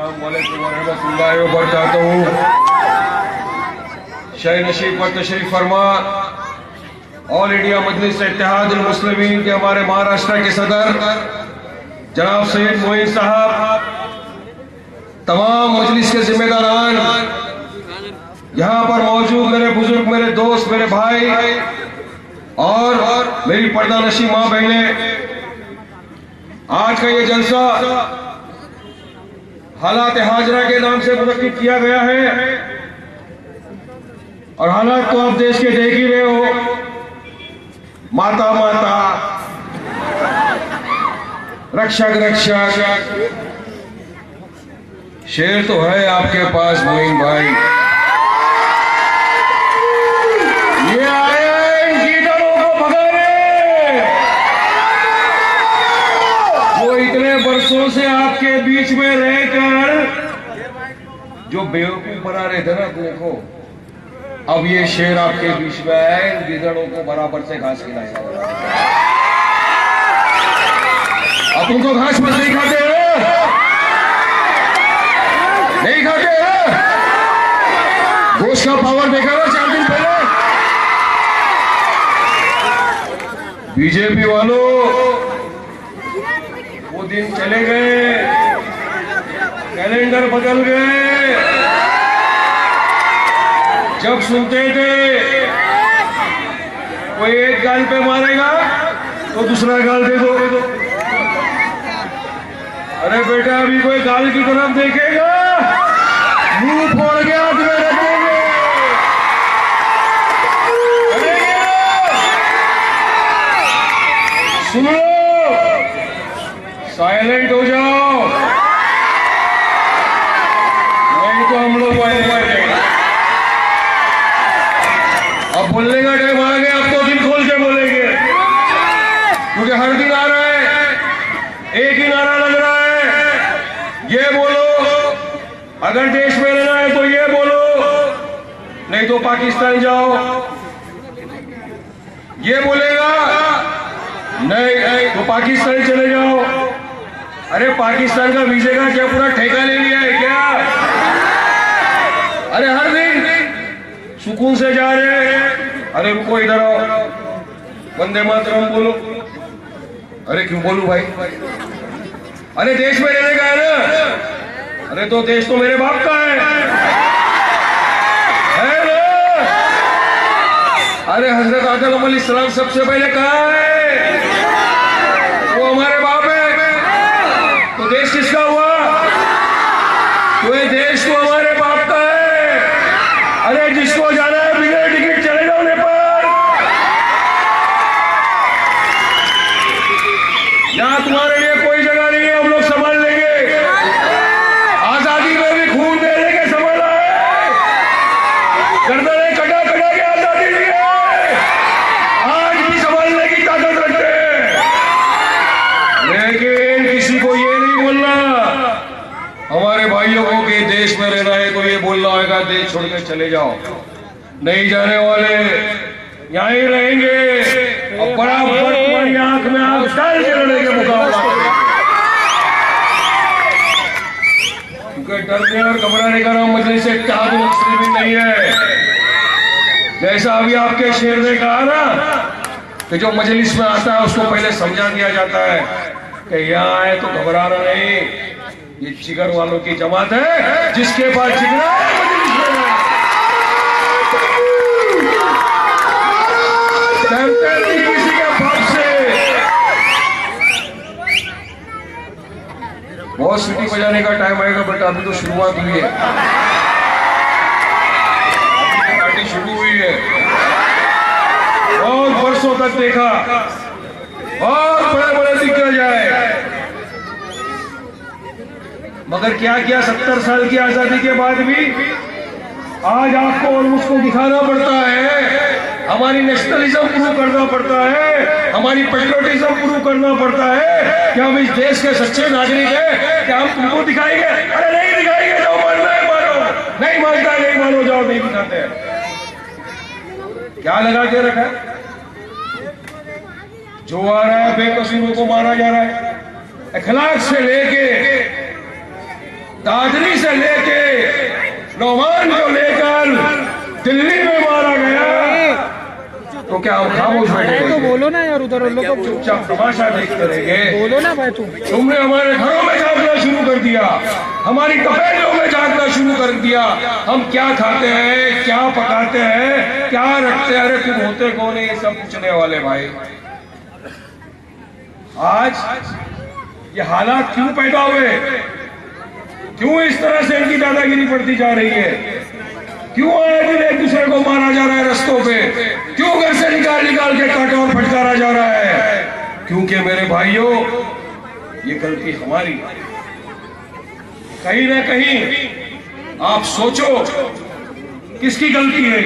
अस्सलाम वालेकुम व रहमतुल्लाहि व बरकातहू। शह नशीब पर तशरीफ फरमा ऑल इंडिया मजलिस इत्तेहादुल मुस्लिमीन के हमारे महाराष्ट्र के सदर जनाब सैयद मोइन साहब, तमाम मजलिस के जिम्मेदारान, यहाँ पर मौजूद मेरे बुजुर्ग, मेरे दोस्त, मेरे भाई और मेरी पर्दा नशी माँ बहनें, आज का ये जलसा हालात हाजरा के नाम से मुनक्किद किया गया है और हालात तो आप देश के देख ही रहे हो। माता माता, रक्षक रक्षक, शेर तो है आपके पास मोइन भाई। ये आए इन कीटरों को भगाने जो इतने बरसों से आपके बीच में रहकर जो बेवकूफ बना रहे थे ना तुमको, अब ये शेर आपके बीच में आए, इन गिदड़ों को बराबर से घास खिलाएगा। अब तुमको घास मत नहीं खाते हो, नहीं खाते हो। गोश्त का पावर देखा ना 4 दिन पहले। बीजेपी वालों, वो दिन चले गए, कैलेंडर बदल गए। जब सुनते थे कोई एक गाल पे मारेगा तो दूसरा गाल दे दो। अरे बेटा, अभी कोई गाल की तरफ देखेगा मुंह फोड़ के हाथ में रखेंगे। सुनो, साइलेंट हो जाओ, नहीं तो हम लोग वाई जाएंगे। अब बोलने का टाइम आ गया, अब तो दिल खोल के बोलेंगे, क्योंकि हर दिन आ रहा है, एक ही नारा लग रहा है, ये बोलो, अगर देश में रहना है तो ये बोलो, नहीं तो पाकिस्तान जाओ। ये बोलेगा नहीं तो पाकिस्तान चले जाओ। अरे पाकिस्तान का वीजे का क्या पूरा ठेका ले लिया है क्या? अरे हर दिन सुकून से जा रहे हैं। अरे रुको, इधर आओ, वंदे मातरम बोलो। अरे क्यों बोलूं भाई? अरे देश में रहने का है ना। अरे तो देश तो मेरे बाप का है ना। अरे हजरत आदम अलैहिस्सलाम सबसे पहले कहा है वो हमारे बाप है, तो देश किसका हुआ? तो ये देश तो हमारे बाप का है। अरे जिसको जाना है बिना टिकट चले जाओ नेपाल, यहाँ तुम्हारे लिए कोई जगह नहीं है, हम लोग संभाल लेंगे। आजादी में भी खून दे देंगे, संभाला है, गर्दनें कटा कटा के आजादी दी है, आज भी संभालने की ताकत रखते हैं। लेकिन किसी को ये नहीं बोलना हमारे भाइयों को कि देश में रहना है तो ये बोलना होगा देश छोड़ के चले जाओ। नहीं जाने वाले, यहाँ ही रहेंगे और बराबर तुम्हारी आंख में आंख डाल के लड़ेंगे, मुकाबला करेंगे। क्योंकि डरने और घबराने का नाम मजलिस इत्तेहादुल मुस्लिमीन नहीं है। जैसा अभी आपके शेर ने कहा ना कि जो मजलिस में आता है उसको पहले समझा दिया जाता है कि यहाँ आए तो घबराना नहीं, ये जिगर वालों की जमात है, जिसके पास जिगरा है मजलिस में किसी के बाप से। बहुत सीटी बजाने का टाइम आएगा, बट अभी तो शुरुआत हुई है, पार्टी शुरू हुई है। बहुत वर्षों तक देखा, बहुत बड़े बड़े दिग्गज आए, मगर क्या किया 70 साल की आजादी के बाद भी आज आपको और मुझको दिखाना पड़ता है, हमारी नेशनलिज्म प्रूव करना पड़ता है, हमारी पेट्रियोटिज्म प्रूव करना पड़ता है कि हम इस देश के सच्चे नागरिक हैं। क्या हम तुमको दिखाएंगे? अरे नहीं दिखाएंगे, जाओ मानना है मानो, नहीं मानता नहीं मानो, जाओ नहीं दिखाते हैं। क्या लगा के रखा है? जो आ रहा है बेकसूरों को मारा जा रहा है, अखलाक से लेके दादरी से लेके नौमान को लेकर दिल्ली में मारा गया, तो क्या हम खामोश बैठे? तो बोलो ना यार, उधर लोग चुपचाप तमाशा देखते रहेंगे? बोलो ना भाई। तुमने हमारे घरों में झांकना शुरू कर दिया, हमारी तपेलियों में झांकना शुरू कर दिया। हम क्या खाते हैं, क्या पकाते हैं, क्या रखते हैं? अरे तुम होते कौन है ये सब पूछने वाले भाई? आज ये हालात क्यों पैदा हुए? क्यों इस तरह से इनकी दादागिरी बढ़ती जा रही है? क्यों आए दिन एक दूसरे को मारा जा रहा है रस्तों पे? क्यों घर से निकाल निकाल के काटा और फटकारा जा रहा है? क्योंकि मेरे भाइयों, ये गलती हमारी। कहीं ना कहीं आप सोचो किसकी गलती है?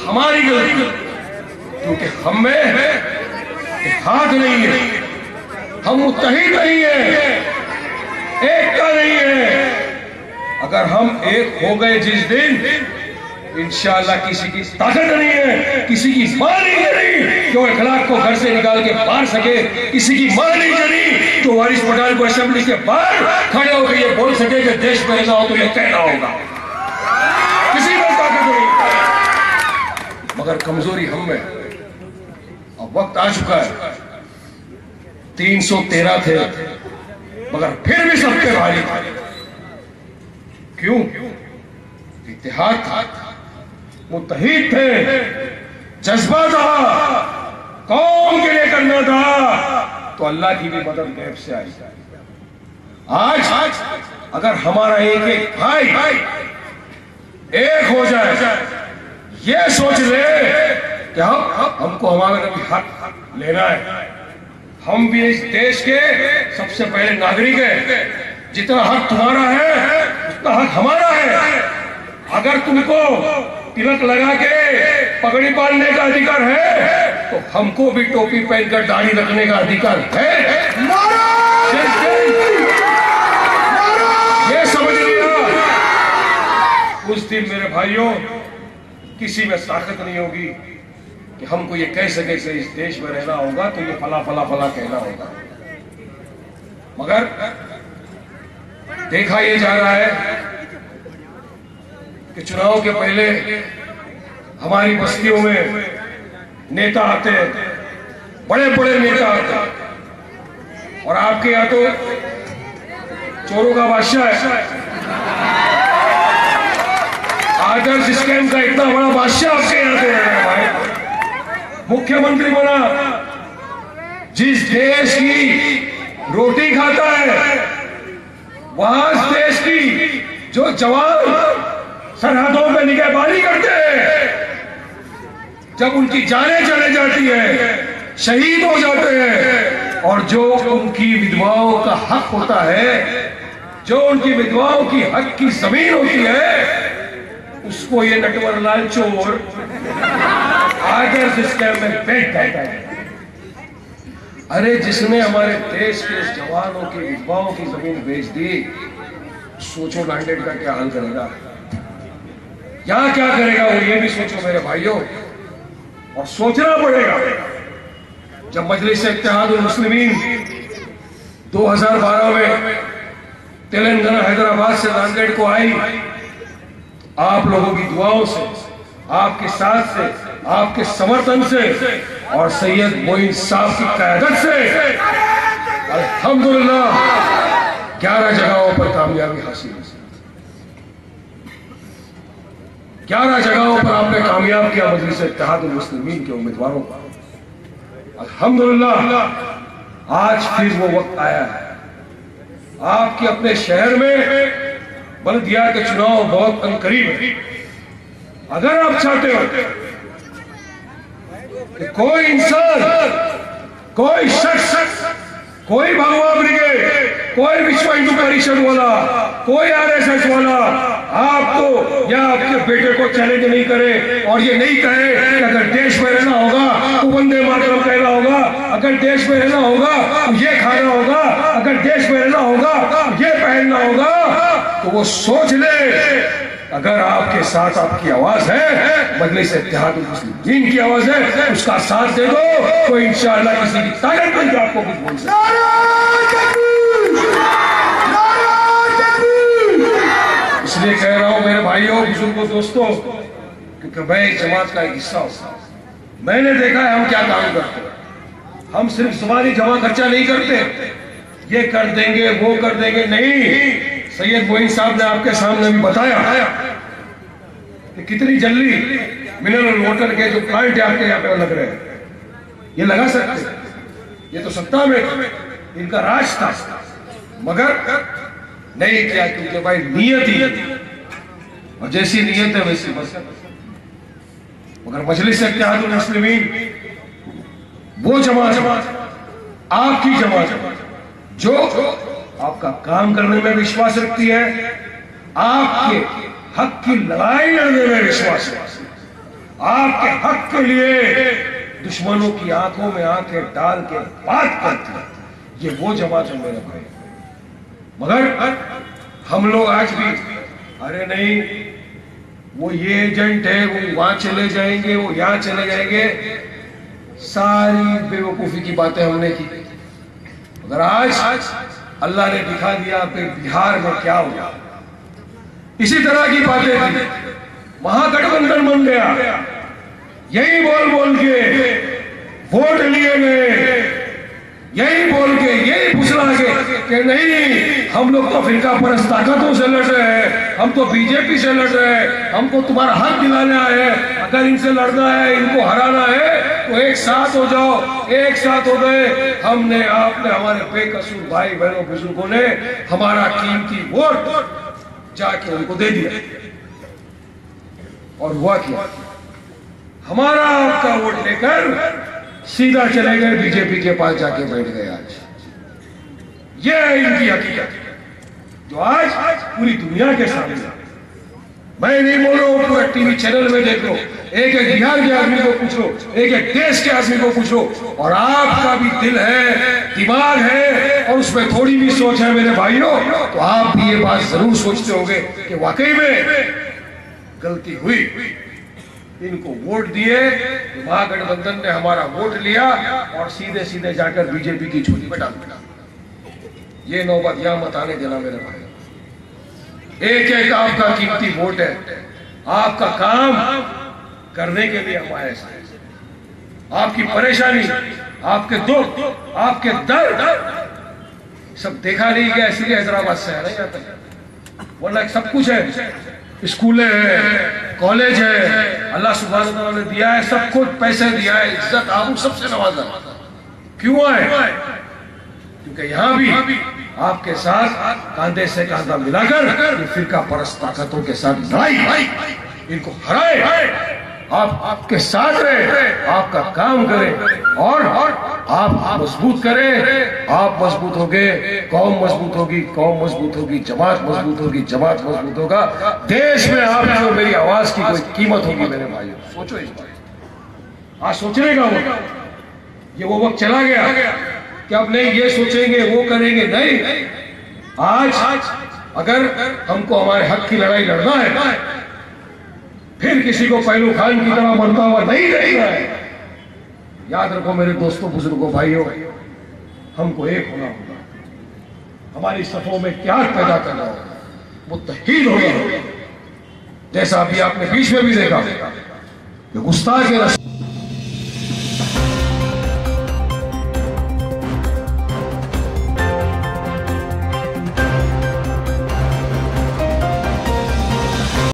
हमारी गलती, क्योंकि हम में हाथ नहीं है, हम मुत्तहिद नहीं है, एकता नहीं है। अगर हम एक हो गए जिस दिन, इंशाअल्लाह किसी की ताकत नहीं है, किसी की मां नहीं करी जो इखलाक को घर से निकाल के मार सके, किसी की मां नहीं करी जो वारिस पठान को असेंबली के बाहर खड़े होकर ये बोल सके कि देश में रहना हो तो ये कहना होगा। किसी में ताकत नहीं, मगर कमजोरी हम में। अब वक्त आ चुका है, 313 थे मगर फिर भी सब पे भारी था। क्यों? इत्तेहाद था, मुत्तहिद थे, जज्बा था, कौम के लिए करना था, तो अल्लाह की भी मदद गैब से आई। आज अगर हमारा एक एक भाई एक हो जाए, ये सोच ले कि हमको हमारा भी हक लेना है, हम भी इस देश के सबसे पहले नागरिक हैं, जितना हक तुम्हारा है उतना हक हमारा है। अगर तुमको तिलक लगा के पगड़ी बांधने का अधिकार है तो हमको भी टोपी पहनकर दाढ़ी रखने का अधिकार है। ये समझ लिया। उस दिन मेरे भाइयों किसी में ताकत नहीं होगी कि हमको ये कह सके कि इस देश में रहना होगा तो ये फला फला फला कहना होगा। मगर देखा ये जा रहा है कि चुनाव के पहले हमारी बस्तियों में नेता आते हैं, बड़े बड़े नेता आते हैं, और आपके यहाँ तो चोरों का बादशाह है। आदर्श स्कैम का इतना बड़ा बादशाह आपके यहाँ से है भाई। मुख्यमंत्री बना, जिस देश की रोटी खाता है वहां देश की जो जवान सरहदों में निगहबानी करते हैं, जब उनकी जानें चले जाती है, शहीद हो जाते हैं, और जो उनकी विधवाओं का हक होता है, जो उनकी विधवाओं की हक की जमीन होती है, उसको ये नटवरलाल चोर आदर्श स्कैम में बेच देता है। अरे जिसने हमारे देश के जवानों की विधवाओं की जमीन बेच दी, सोचो लैंडेड का क्या हाल करेगा, यहां क्या करेगा वो ये भी सोचो मेरे भाइयों। और सोचना पड़ेगा, जब मजलिस इत्तेहादुल मुस्लिमीन 2012 में तेलंगाना हैदराबाद से नांदेड़ को आई, आप लोगों की दुआओं से, आपके साथ से, आपके समर्थन से और सैयद मोइन साहब की क़यादत से अल्हम्दुलिल्लाह 11 जगहों पर कामयाबी हासिल हुई। 11 जगहों पर आपने कामयाब किया मजलिस इत्तेहादुल मुस्लिमीन के उम्मीदवारों को। अल्हम्दुलिल्लाह आज फिर वो वक्त आया है। आपके अपने शहर में बल्दिया के चुनाव बहुत अनकरीब है। अगर आप चाहते हो कि कोई इंसान, कोई शख्स, कोई भगवा ब्रिगेड, कोई विश्व हिंदू परिषद वाला, कोई आरएसएस वाला आपको या आपके बेटे को चैलेंज नहीं करे और ये नहीं कहे कि अगर देश में रहना होगा तो वंदे मातरम कहना होगा, अगर देश में रहना होगा तो ये खाना होगा, अगर देश में रहना होगा तो ये पहनना होगा, तो वो सोच ले। अगर आपके साथ आपकी आवाज है, मजलिस इत्तेहादुल मुस्लिमीन की आवाज है, उसका साथ दे दो, तो इंशाअल्लाह किसी की ताकत नहीं आपको कुछ बोल सकती। इसलिए कह रहा हूं मेरे भाइयों, बुजुर्गों, दोस्तों, क्योंकि मैं इस जमात का एक हिस्सा हूं। मैंने देखा है हम क्या काम करते हैं। हम सिर्फ जुबानी जमा खर्चा नहीं करते, ये कर देंगे वो कर देंगे, नहीं। सैयद मोइन साहब ने आपके सामने भी बताया कि कितनी जल्दी मिनरल वाटर के जो प्लांट आपके यहाँ पे लग रहे हैं, ये लगा सकते। ये तो सत्ता में इनका राज था, मगर नहीं किया, क्योंकि भाई नियत ही, और जैसी नियत है वैसी बस। मगर मजलिस इत्तेहादुल मुस्लिमीन वो जमात, आपकी जमात जो आपका काम करने में विश्वास रखती है, आपके हक की लड़ाई लड़ने में विश्वास रखती है, आपके हक के लिए दुश्मनों की आंखों में आंखें डाल के बात करती है, ये वो जमात है मेरे भाई। मगर हम लोग आज भी, अरे नहीं वो ये एजेंट है, वो वहां चले जाएंगे, वो यहां चले जाएंगे, सारी बेवकूफी की बातें हमने की। मगर आज अल्लाह ने दिखा दिया कि बिहार में क्या हुआ। इसी तरह की बातें थी, महागठबंधन बन गया, यही बोल बोल के वोट लिए गए, यही बोल के, यही फुसला के कि नहीं हम लोग तो फिरका परस्त ताकतों से लड़ रहे हैं, हम तो बीजेपी से लड़ रहे हैं, हमको तुम्हारा हक दिलाना है, अगर इनसे लड़ना है, इनको हराना है तो एक साथ हो जाओ। एक साथ हो गए, हमने, आपने, हमारे बेकसूर भाई बहनों बुजुर्गों ने हमारा कीमती वोट जाके उनको दे दिया। और हुआ क्या, हमारा आपका वोट लेकर सीधा चले गए बीजेपी के पास, जाके बैठ गए। आज ये है इनकी हकीकत, जो आज पूरी दुनिया के सामने। मैं नहीं बोल रहा हूं, पूरा टीवी चैनल में देख लो, एक एक बिहार के आदमी को पूछ लो, एक एक देश के आदमी को पूछ लो, और आपका भी दिल है, दिमाग है, और उसमें थोड़ी भी सोच है मेरे भाइयों, तो आप भी ये बात जरूर सोचते होंगे कि वाकई में गलती हुई। इनको वोट दिए, महागठबंधन ने हमारा वोट लिया और सीधे सीधे जाकर बीजेपी की झोली में डाल दिया। ये नौबत यहां मत आने देना मेरे भाई। एक एक आपका कीमती वोट है, आपका काम करने के लिए हम आए हैं। आपकी परेशानी, आपके दुख, आपके दर्द सब देखा नहीं गया, इसलिए हैदराबाद से नहीं आता, वरना सब कुछ है, स्कूल है, कॉलेज है, अल्लाह सुब्हान अल्लाह ने दिया है, सब कुछ पैसे दिया है, इज्जत आप सबसे नवाजा। क्यों आए? क्योंकि यहाँ भी आपके साथ कांधे से कांधा मिलाकर ये फिरका परस्त ताकतों के साथ लड़ाई, इनको हराए, आप आपके साथ रहे, आपका काम करें, और आप मजबूत करें। आप मजबूत होगे, कौम मजबूत होगी, कौम मजबूत होगी, जमात मजबूत होगी, जमात मजबूत होगा, देश में आप जो मेरी आवाज की कोई कीमत होगी मेरे भाइयों। सोचो इस बात, आज सोचने का वक्त, ये वो वक्त चला गया कि अब नहीं ये सोचेंगे वो करेंगे, नहीं। आज अगर हमको हमारे हक की लड़ाई लड़ना है, फिर किसी को पहलू खान की तरह मरता हुआ नहीं देखना है। याद रखो मेरे दोस्तों, बुजुर्गों, भाइयों, हमको एक होना होगा, हमारी सफों में क्या पैदा करना होगा, मुत्तहीद होना होगा। जैसा अभी आपने बीच में भी देखा कि गुस्ताख के